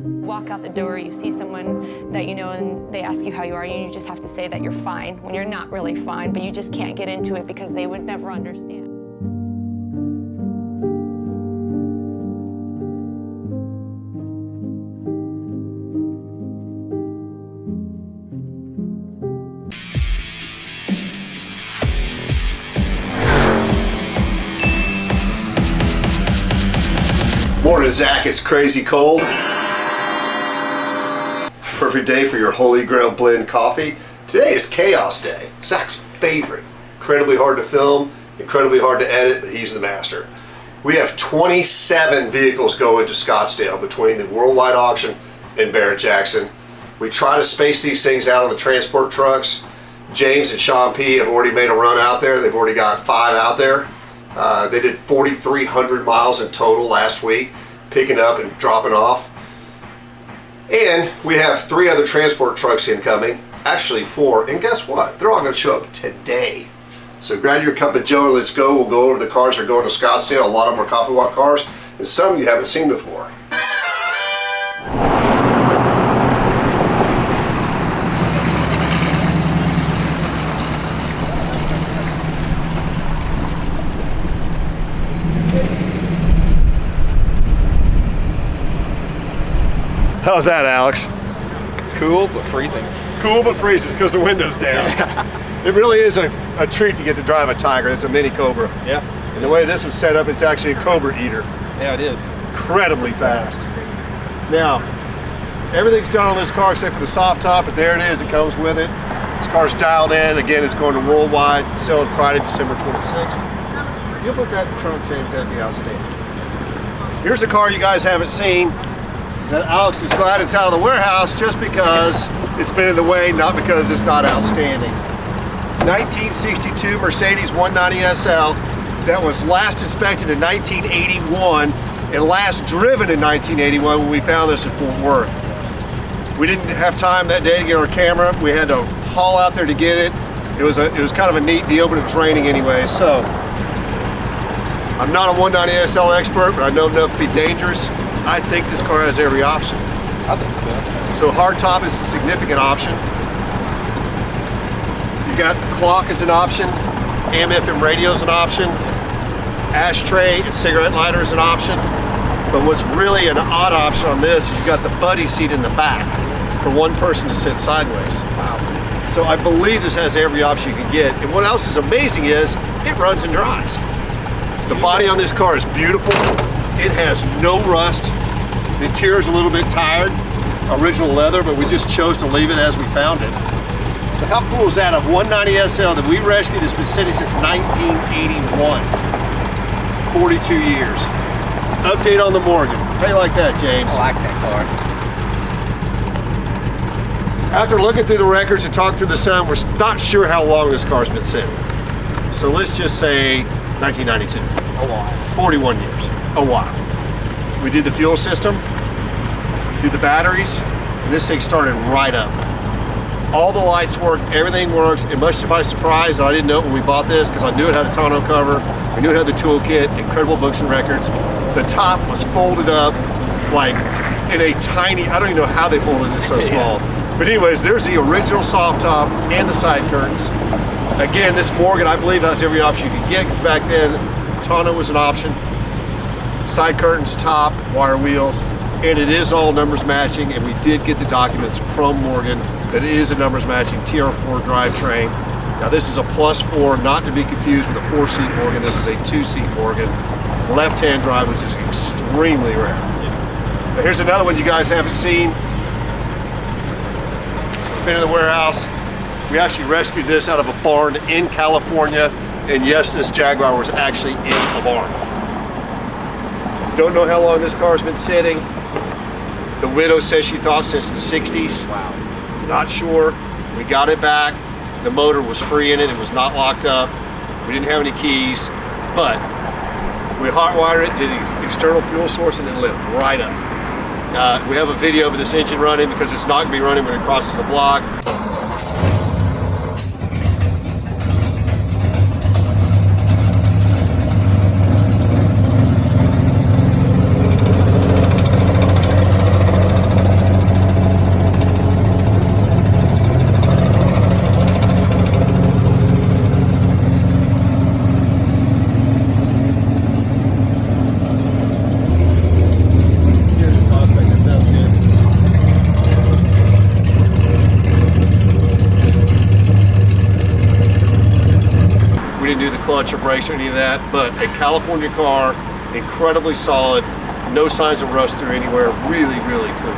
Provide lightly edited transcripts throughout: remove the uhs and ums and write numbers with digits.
Walk out the door, you see someone that you know and they ask you how you are, and you just have to say that you're fine when you're not really fine, but you just can't get into it because they would never understand. Morning, Zach. It's crazy cold. Perfect day for your Holy Grail blend coffee. Today is Chaos Day, Zach's favorite. Incredibly hard to film, incredibly hard to edit, but he's the master. We have 27 vehicles going to Scottsdale between the worldwide auction and Barrett Jackson. We try to space these things out on the transport trucks. James and Sean P have already made a run out there. They've already got 5 out there. They did 4,300 miles in total last week, picking up and dropping off. And we have 3 other transport trucks incoming, actually 4, and guess what? They're all going to show up today. So grab your cup of joe and let's go. We'll go over the cars that are going to Scottsdale. A lot of them are Coffee Walk cars, and some you haven't seen before. How's that, Alex? Cool, but freezing. Cool but freezing because the window's down. It really is a treat to get to drive a Tiger. It's a mini Cobra. Yeah. And the way this was set up, it's actually a Cobra eater. Yeah, it is. Incredibly fast. Now, everything's done on this car except for the soft top, but there it is. It comes with it. This car's dialed in. Again, it's going to worldwide. Selling Friday, December 26th. You'll put that in the trunk, James. That'd be outstanding. Here's a car you guys haven't seen that Alex is glad it's out of the warehouse just because it's been in the way, not because it's not outstanding. 1962 Mercedes 190 SL that was last inspected in 1981 and last driven in 1981 when we found this in Fort Worth. We didn't have time that day to get our camera. We had to haul out there to get it. It was kind of a neat deal, but it was raining anyway. So I'm not a 190 SL expert, but I know enough to be dangerous. I think this car has every option. I think so. So hardtop is a significant option. You got clock as an option, AM/FM radio is an option, ashtray and cigarette lighter is an option. But what's really an odd option on this is you got the buddy seat in the back for one person to sit sideways. Wow. So I believe this has every option you can get. And what else is amazing is it runs and drives. The body on this car is beautiful. It has no rust. The interior is a little bit tired, original leather, but we just chose to leave it as we found it. So how cool is that? A 190 SL that we rescued has been sitting since 1981. 42 years. Update on the Morgan. How you like that, James? I like that car. After looking through the records and talking to the son, we're not sure how long this car's been sitting. So let's just say 1992. A while. 41 years. A while. We did the fuel system, did the batteries, and this thing started right up. All the lights work, everything works, and much to my surprise, I didn't know it when we bought this because I knew it had a tonneau cover, we knew it had the toolkit, incredible books and records. The top was folded up like in a tiny, I don't even know how they folded it so small. But anyways, there's the original soft top and the side curtains. Again, this Morgan, I believe, has every option you can get because back then, tonneau was an option. Side curtains, top, wire wheels, and it is all numbers matching, and we did get the documents from Morgan that it is a numbers matching TR4 drivetrain. Now this is a +4, not to be confused with a 4-seat Morgan. This is a 2-seat Morgan. Left-hand drive, which is extremely rare. Now here's another one you guys haven't seen. It's been in the warehouse. We actually rescued this out of a barn in California, and yes, this Jaguar was actually in a barn. Don't know how long this car's been sitting. The widow says she thought since the 60s. Wow. Not sure. We got it back. The motor was free in it. It was not locked up. We didn't have any keys, but we hotwired it, did an external fuel source, and it lit right up. We have a video of this engine running because it's not gonna be running when it crosses the block. clutch or brakes or any of that, but a California car, incredibly solid, no signs of rust through anywhere, really, really cool.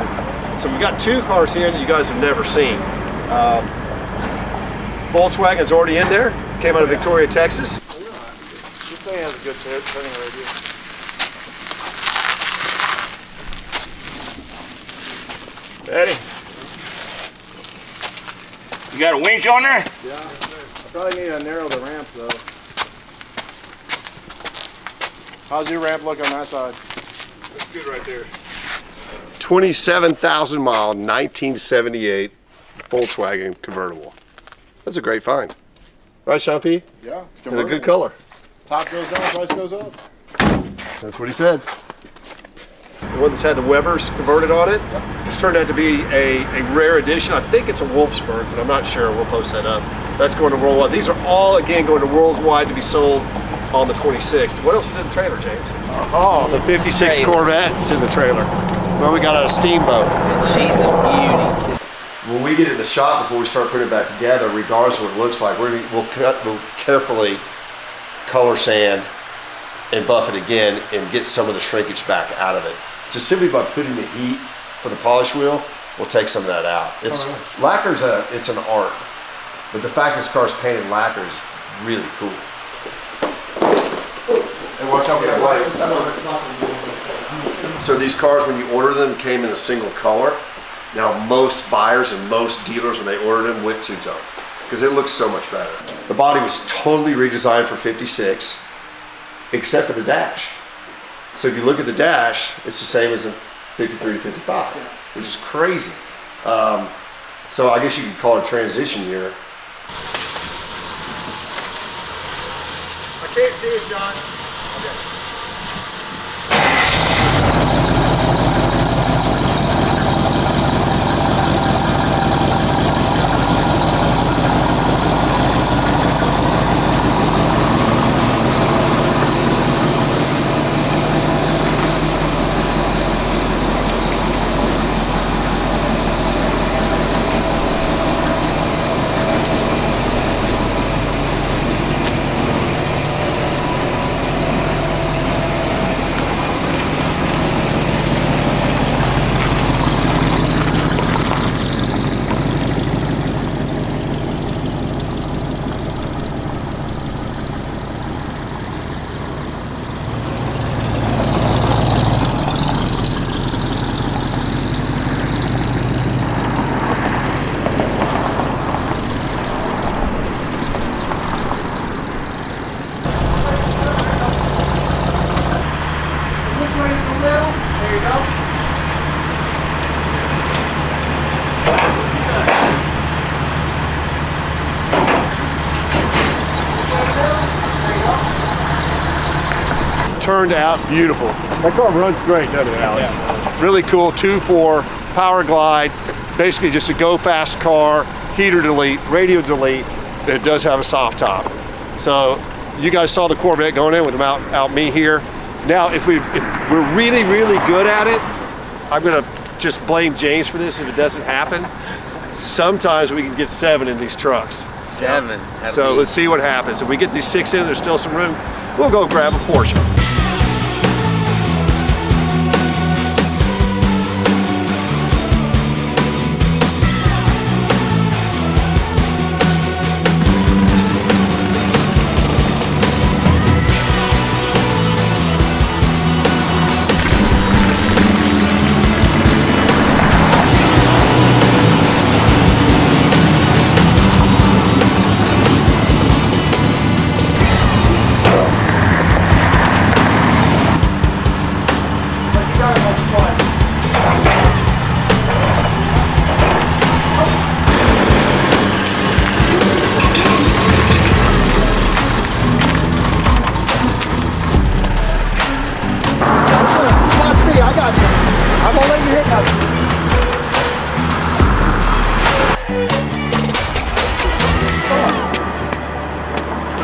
So we got two cars here that you guys have never seen. Volkswagen's already in there, came out of Victoria, Texas. This thing has a good turning radius. Ready? You got a winch on there? Yeah, I probably need to narrow the ramp though. How's your ramp look on that side? That's good right there. 27,000 mile, 1978 Volkswagen convertible. That's a great find. Right, Sean P? Yeah, it's In a good color. Top goes down, price goes up. That's what he said. The one that's had the Webers converted on it. It's turned out to be a rare edition. I think it's a Wolfsburg, but I'm not sure. We'll post that up. That's going to Worldwide. These are all, again, going to Worldwide to be sold on the 26th. What else is in the trailer, James? Oh, the 56 Corvette is in the trailer. Well, we got a steamboat. She's a beauty too. When we get in the shop before we start putting it back together, regardless of what it looks like, we'll carefully color sand and buff it again and get some of the shrinkage back out of it. Just simply by putting the heat for the polish wheel, we'll take some of that out. Lacquer's it's an art, but the fact this car's painted lacquer is really cool. And watch out for that light. So these cars, when you order them, came in a single color. Now most buyers and most dealers, when they ordered them, went two-tone because it looks so much better. The body was totally redesigned for 56, except for the dash. So if you look at the dash, it's the same as a 53 to 55, which is crazy. So I guess you could call it a transition year. I can't see it, Sean. Okay. Turned out beautiful. That car runs great, doesn't it, Alex? Yeah. Really cool, 2.4, power glide, basically just a go fast car, heater delete, radio delete. It does have a soft top. So you guys saw the Corvette going in without me here. Now, if we're really, really good at it, I'm gonna just blame James for this if it doesn't happen. Sometimes we can get 7 in these trucks. 7. So let's see what happens. If we get these 6 in, there's still some room, we'll go grab a Porsche.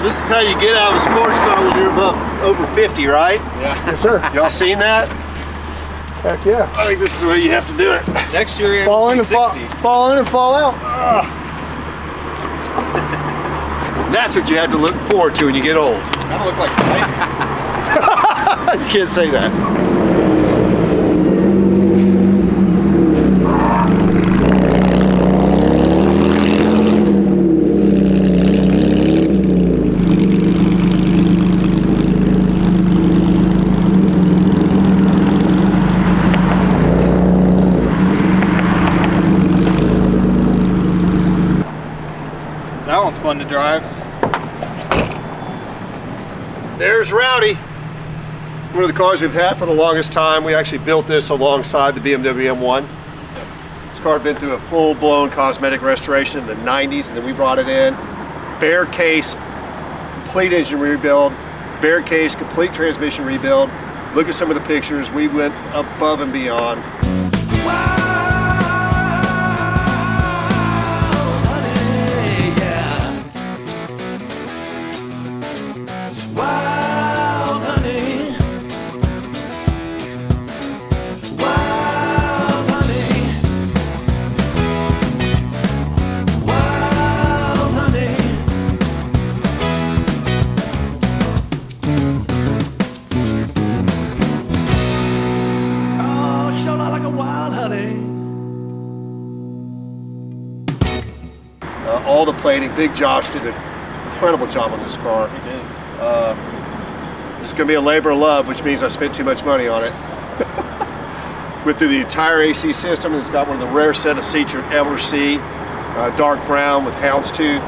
This is how you get out of a sports car when you're over 50, right? Yeah. Yes, sir. Y'all seen that? Heck yeah. I think this is the way you have to do it. Next year you're Fall in and fall out. That's what you have to look forward to when you get old. Kind of look like lightning. You can't say that. That one's fun to drive. There's Rowdy. One of the cars we've had for the longest time. We actually built this alongside the BMW M1. This car had been through a full-blown cosmetic restoration in the 90s, and then we brought it in. Bare case, complete engine rebuild, bare case, complete transmission rebuild. Look at some of the pictures. We went above and beyond. All the plating. Big Josh did an incredible job on this car. He did. This is going to be a labor of love, which means I spent too much money on it. Went through the entire AC system. It's got one of the rare set of seats you'll ever see. Dark brown with houndstooth.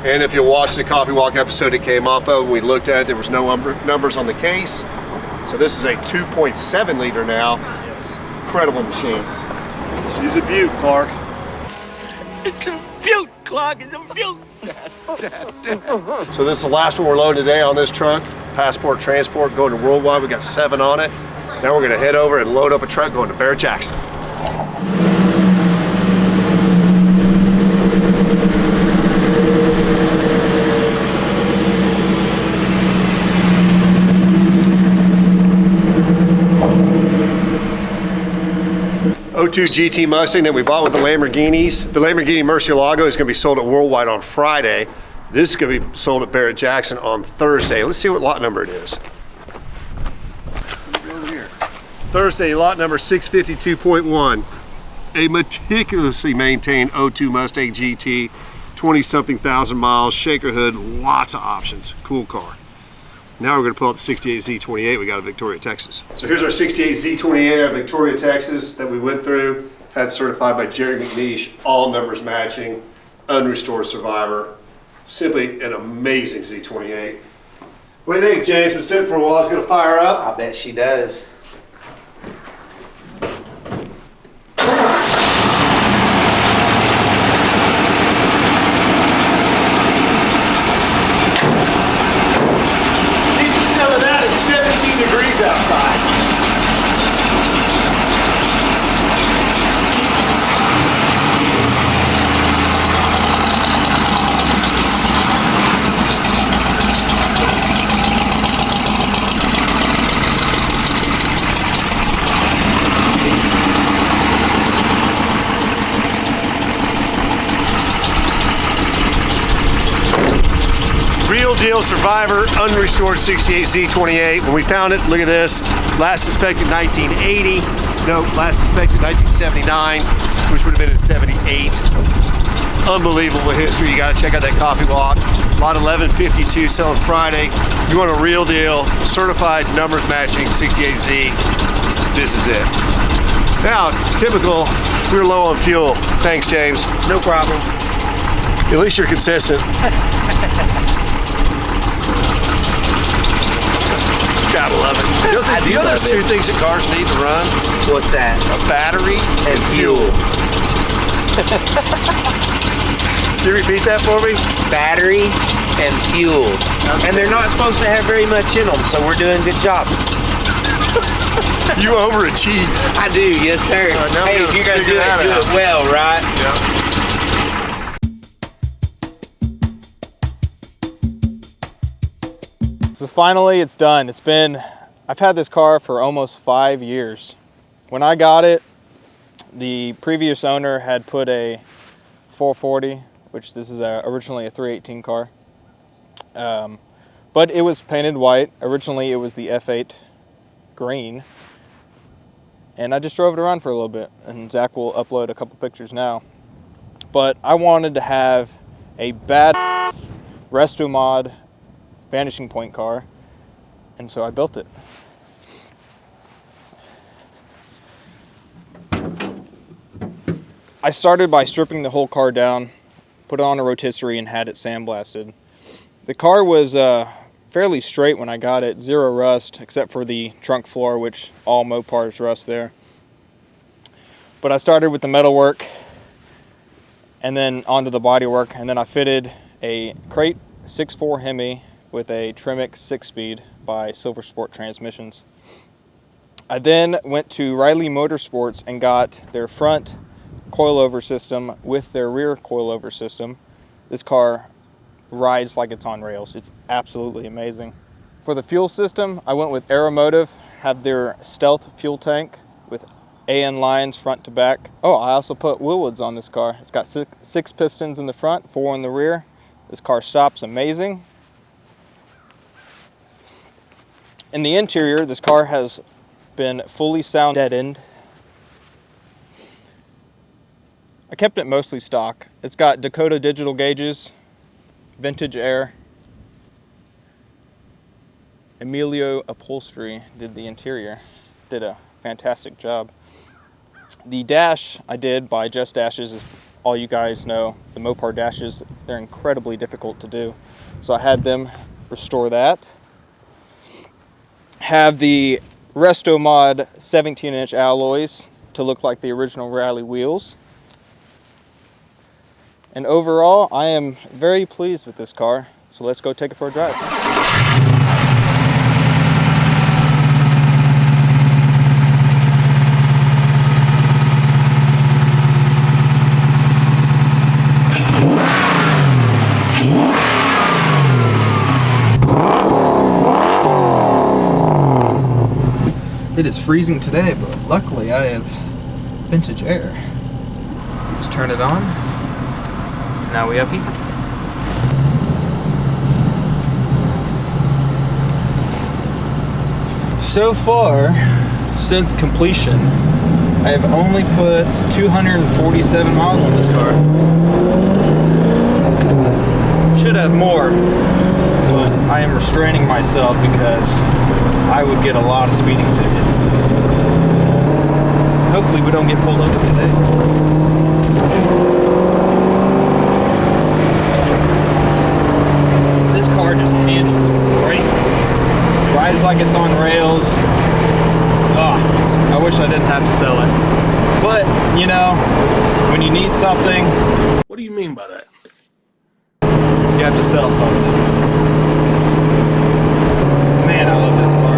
And if you watch the Coffee Walk episode it came off of, when we looked at it, there was no numbers on the case. So this is a 2.7 liter now. Yes. Incredible machine. She's a beaut, Clark. It's a beaut, Clark. It's a beaut. So this is the last one we're loading today on this truck. Passport transport going to Worldwide. We got 7 on it. Now we're going to head over and load up a truck going to Barrett Jackson. '02 GT Mustang that we bought with the Lamborghinis. The Lamborghini Murcielago is going to be sold at Worldwide on Friday. This is going to be sold at Barrett Jackson on Thursday. Let's see what lot number it is. Over here. Thursday, lot number 652.1. A meticulously maintained '02 Mustang GT, 20-something thousand miles, shaker hood, lots of options. Cool car. Now we're going to pull out the 68 Z28 we got in Victoria, Texas. So here's our 68 Z28 out of Victoria, Texas that we went through, had certified by Jerry McNeish, all numbers matching, unrestored survivor. Simply an amazing Z28. What do you think, James? Been sitting for a while, it's going to fire up. I bet she does. Degrees outside. Real deal survivor, unrestored 68 Z28. When we found it, look at this. Last inspected 1980. No, last inspected 1979, which would have been in 78. Unbelievable history. You gotta check out that Coffee Walk. Lot 1152 selling Friday. You want a real deal, certified numbers matching 68Z. This is it. Now, typical, we were low on fuel. Thanks, James. No problem. At least you're consistent. Gotta love it. You know there's 2 things that cars need to run? What's that? A battery And fuel. Can you repeat that for me? Battery and fuel. And they're not supposed to have very much in them, so we're doing a good job. You overachieve. I do, yes sir. Hey, if you're gonna do it well, right? Yeah. So finally it's done. I've had this car for almost 5 years. When I got it, the previous owner had put a 440, which this is originally a 318 car. But it was painted white. Originally it was the F8 green. And I just drove it around for a little bit, and Zach will upload a couple pictures now. But I wanted to have a badass restomod vanishing point car, and so I built it. I started by stripping the whole car down, put it on a rotisserie, and had it sandblasted. The car was fairly straight when I got it, zero rust, except for the trunk floor, which all Mopars rust there. But I started with the metalwork, and then onto the bodywork, and then I fitted a crate 6.4 Hemi with a Trimix 6-speed by Silver Sport Transmissions. I then went to Riley Motorsports and got their front coilover system with their rear coilover system. This car rides like it's on rails. It's absolutely amazing. For the fuel system, I went with Aeromotive, have their Stealth fuel tank with AN lines front to back. Oh, I also put Willwoods on this car. It's got six pistons in the front, 4 in the rear. This car stops amazing. In the interior, this car has been fully sound deadened. I kept it mostly stock. It's got Dakota digital gauges, vintage air. Emilio Upholstery did the interior. Did a fantastic job. The dash I did by Just Dashes, as all you guys know, the Mopar dashes, they're incredibly difficult to do. So I had them restore that. Have the restomod 17-inch alloys to look like the original rally wheels. And overall, I am very pleased with this car. So let's go take it for a drive. It is freezing today, but luckily I have vintage air. Just turn it on. Now we have heat. So far, since completion, I have only put 247 miles on this car. Should have more, but I am restraining myself because I would get a lot of speeding tickets. Hopefully we don't get pulled over today. This car just handles great. Rides like it's on rails. I wish I didn't have to sell it. But, you know, when you need something... What do you mean by that? You have to sell something. Man, I love this car.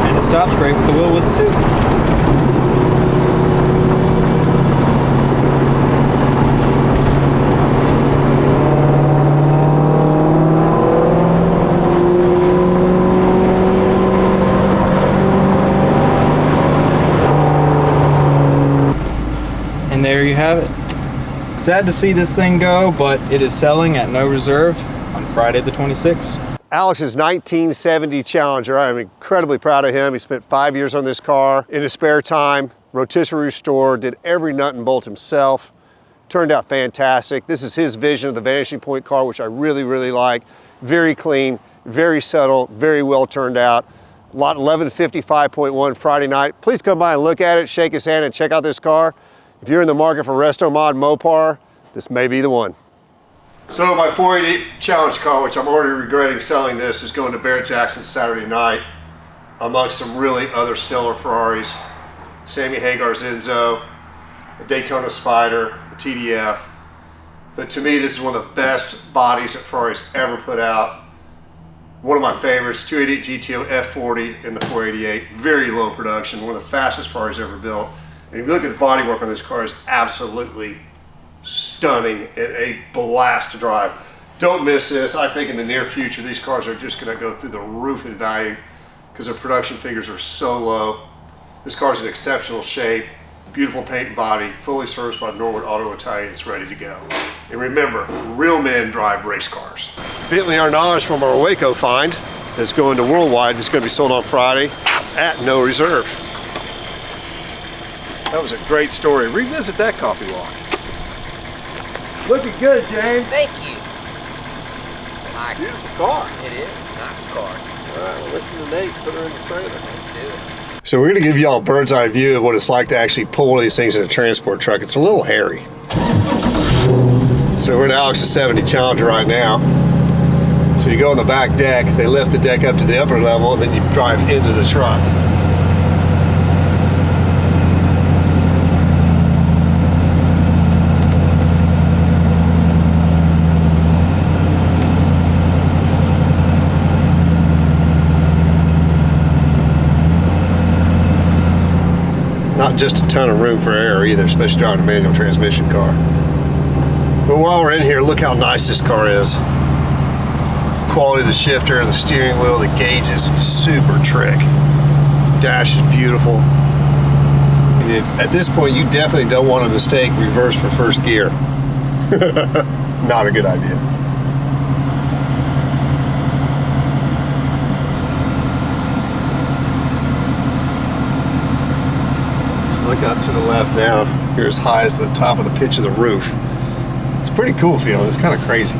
And it stops great with the Willwoods too. And there you have it. Sad to see this thing go, but it is selling at no reserve on Friday the 26th. Alex's 1970 Challenger. I'm incredibly proud of him. He spent 5 years on this car in his spare time, rotisserie restore, did every nut and bolt himself. Turned out fantastic. This is his vision of the vanishing point car, which I really, really like. Very clean, very subtle, very well turned out. Lot 1155.1 Friday night. Please come by and look at it, shake his hand, and check out this car. If you're in the market for restomod Mopar, this may be the one. So my 488 Challenge car, which I'm already regretting selling this, is going to Barrett Jackson Saturday night, amongst some really other stellar Ferraris. Sammy Hagar's Enzo, a Daytona Spider, a TDF. But to me, this is one of the best bodies that Ferrari's ever put out. One of my favorites, 288 GTO F40 in the 488. Very low production, one of the fastest Ferraris ever built. And if you look at the bodywork on this car, it's absolutely stunning and a blast to drive. Don't miss this. I think in the near future, these cars are just gonna go through the roof in value because their production figures are so low. This car is in exceptional shape, beautiful paint and body, fully serviced by Norwood Auto Italian. It's ready to go. And remember, real men drive race cars. Bentley R9 from our Waco find is going to Worldwide. It's going to be sold on Friday at no reserve. That was a great story. Revisit that coffee walk. Looking good, James. Thank you. Like Beautiful car. it is. Nice car. All right, well, listen to Nate. Put her in the trailer. Let's do it. So we're going to give you all a bird's eye view of what it's like to actually pull one of these things in a transport truck. It's a little hairy. So we're in Alex's 70 Challenger right now. So you go on the back deck, they lift the deck up to the upper level, and then you drive into the truck. Not just a ton of room for air either, especially driving a manual transmission car. But while we're in here, look how nice this car is. Quality of the shifter, the steering wheel, the gauges, super trick. Dash is beautiful. And at this point, you definitely don't want to mistake reverse for first gear. Not a good idea. So look out to the left now. You're as high as the top of the pitch of the roof. It's pretty cool feeling. It's kind of crazy.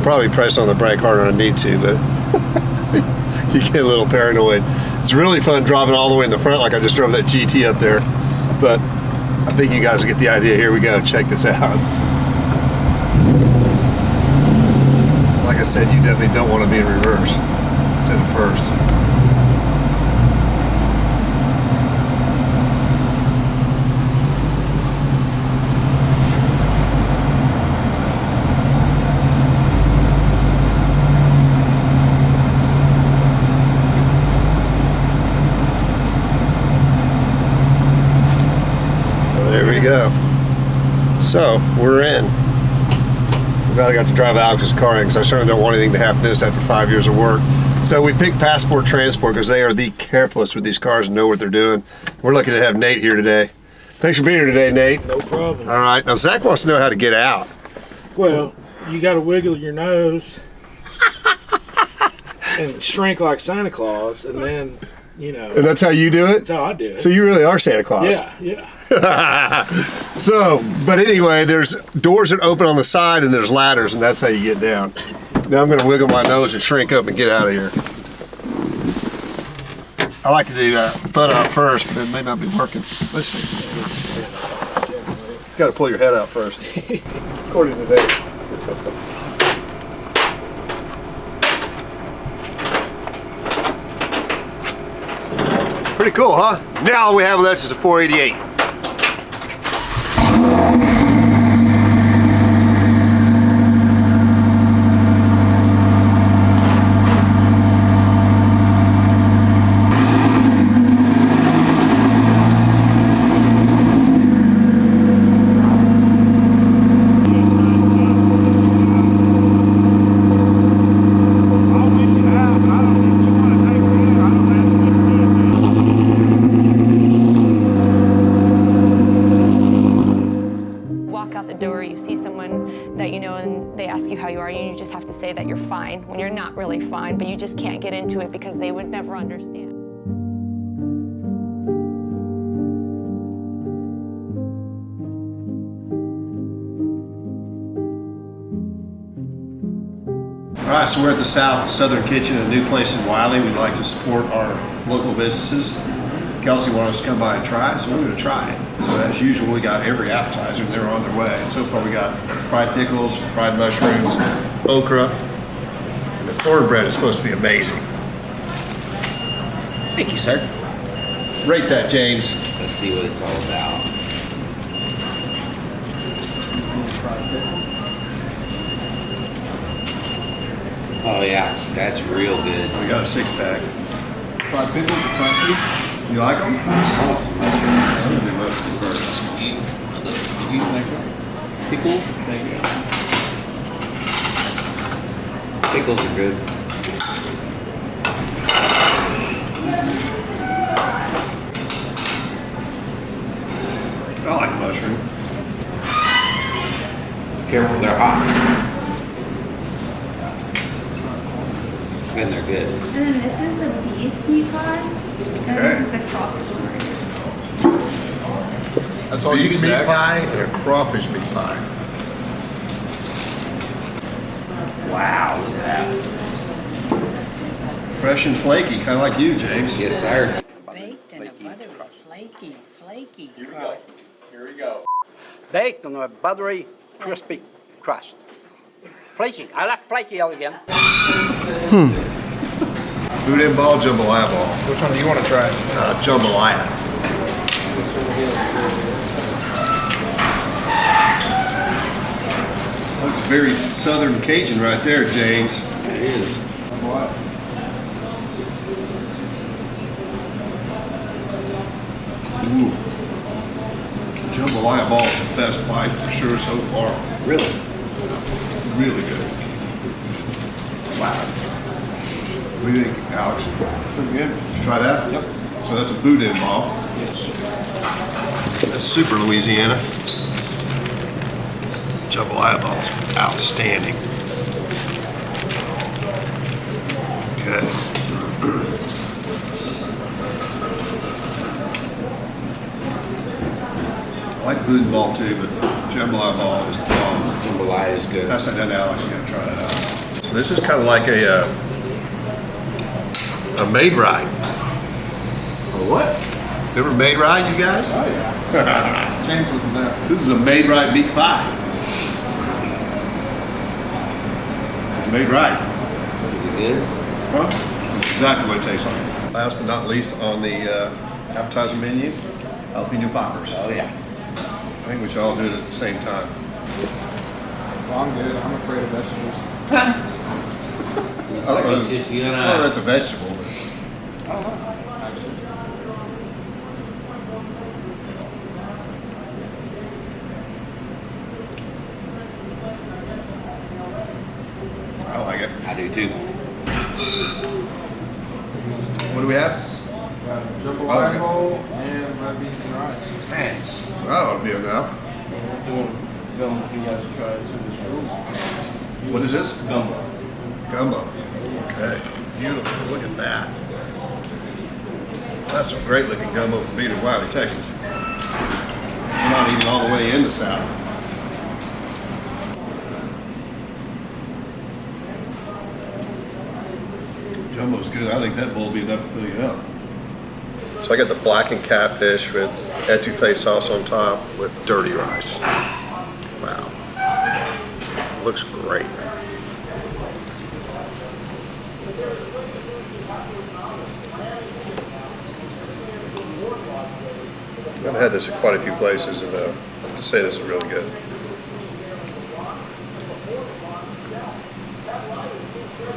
Probably press on the brake harder than I need to, but you get a little paranoid. It's really fun driving all the way in the front like I just drove that GT up there, but I think you guys will get the idea. Here we go. Check this out. Like I said, you definitely don't want to be in reverse instead of first. There we go. So we're in. I'm glad I got to drive Alex's car in because I certainly don't want anything to happen to this after 5 years of work. So we picked Passport Transport because they are the carefulest with these cars and know what they're doing. We're lucky to have Nate here today. Thanks for being here today, Nate. No problem. All right. Now Zach wants to know how to get out. Well, you got to wiggle your nose and shrink like Santa Claus, and then, you know, And that's how you do it? that's how I do it. So you really are Santa Claus. Yeah. So, but anyway, there's doors that open on the side and there's ladders, and that's how you get down. Now I'm going to wiggle my nose and shrink up and get out of here. I like to do butt out first, but it may not be working. Let's see. Got to pull your head out first, according to Dave. Pretty cool, huh? Now all we have left is a 488. I'll get you out, but I don't think you want to take her in. I don't have much Walk out the door, you see someone that you know and they ask you how you are, and you just have to say that you're fine when you're not really fine, but you just can't get into it because they would never understand. All right, so we're at the Southern Kitchen, a new place in Wiley. We'd like to support our local businesses. Kelsey wanted us to come by and try it, so we're going to try it. So as usual, we got every appetizer, and they're on their way. So far, we got fried pickles, fried mushrooms, okra, and the cornbread is supposed to be amazing. Thank you, sir. Rate that, James. Let's see what it's all about. Fried pickle. Oh yeah, that's real good. We got a 6-pack. Fried pickles are crunchy. You like them? I want some mushrooms. Some of the mushroom burgers. Pickles? Thank you. Pickles are good. I like the mushroom. Careful, they're hot. And they're good. And then this is the beef meat pie, and this is the crawfish burger. That's all you Beef do, meat Zach? pie and a crawfish meat pie. Wow, look at that. Fresh and flaky, kind of like you, James. Yes, sir. Baked in a buttery, flaky Here we go. crust. Here we go. Baked on a buttery, crispy crust. Flaky. I like flaky again. Boudin ball, jambalaya ball. Which one do you want to try? Jambalaya. Looks very Southern Cajun right there, James. It is. Ooh. Jambalaya ball is the best bite for sure so far. Really? Really good. Wow. What do you think, Alex? Pretty good. Did you try that? Yep. So that's a boudin ball. Yes. That's super Louisiana. Jambalaya balls, outstanding. Okay. I like boudin ball too, but jambalaya ball is the bomb. Jambalaya is good. Pass that down to Alex, you gotta try that out. So this is kind of like a maid ride. A what? Ever maid ride, you guys? Oh yeah. James wasn't there. This is a maid ride meat pie. It's made right. Is it good? Huh? That's exactly what it tastes like. Last but not least on the appetizer menu, jalapeno poppers. Oh yeah. I think we should all do it at the same time. Well, I'm good. I'm afraid of vegetables. I don't know. It's just, you I don't know know, if that's a vegetable, but I don't know, actually. I like it. I do too. What do we have? Jambalaya bowl and red beans and rice. Man, that ought to be enough. We're doing film for you guys to try it too. What is this? Gumbo. Gumbo. Okay, beautiful. Look at that. That's some great looking gumbo from Beetle, Wiley, Texas. We're not even all the way in the South. Jumbo's good. I think that bowl will be enough to fill you up. So I got the blackened catfish with etouffee sauce on top with dirty rice. Wow. Looks great. I've had this at quite a few places, and I have to say this is really good.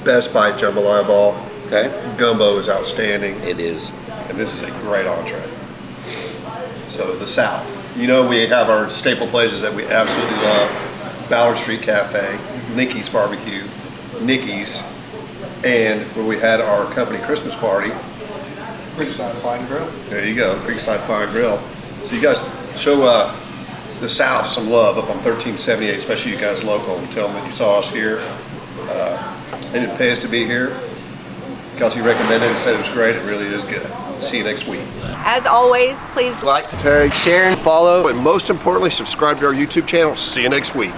Best Bite jambalaya ball. Okay. Gumbo is outstanding, It is. and this is a great entree. So the South. You know, we have our staple places that we absolutely love. Ballard Street Cafe, Nikki's Barbecue, Nikki's, and when we had our company Christmas party, Creekside Fire and Grill. there you go, Creekside Fire and Grill. So you guys show the South some love up on 1378, especially you guys local, and tell them that you saw us here. They didn't pay us to be here. Kelsey recommended it and said it was great. It really is good. See you next week. As always, please Like, tag, share, and follow, and most importantly, subscribe to our YouTube channel. See you next week.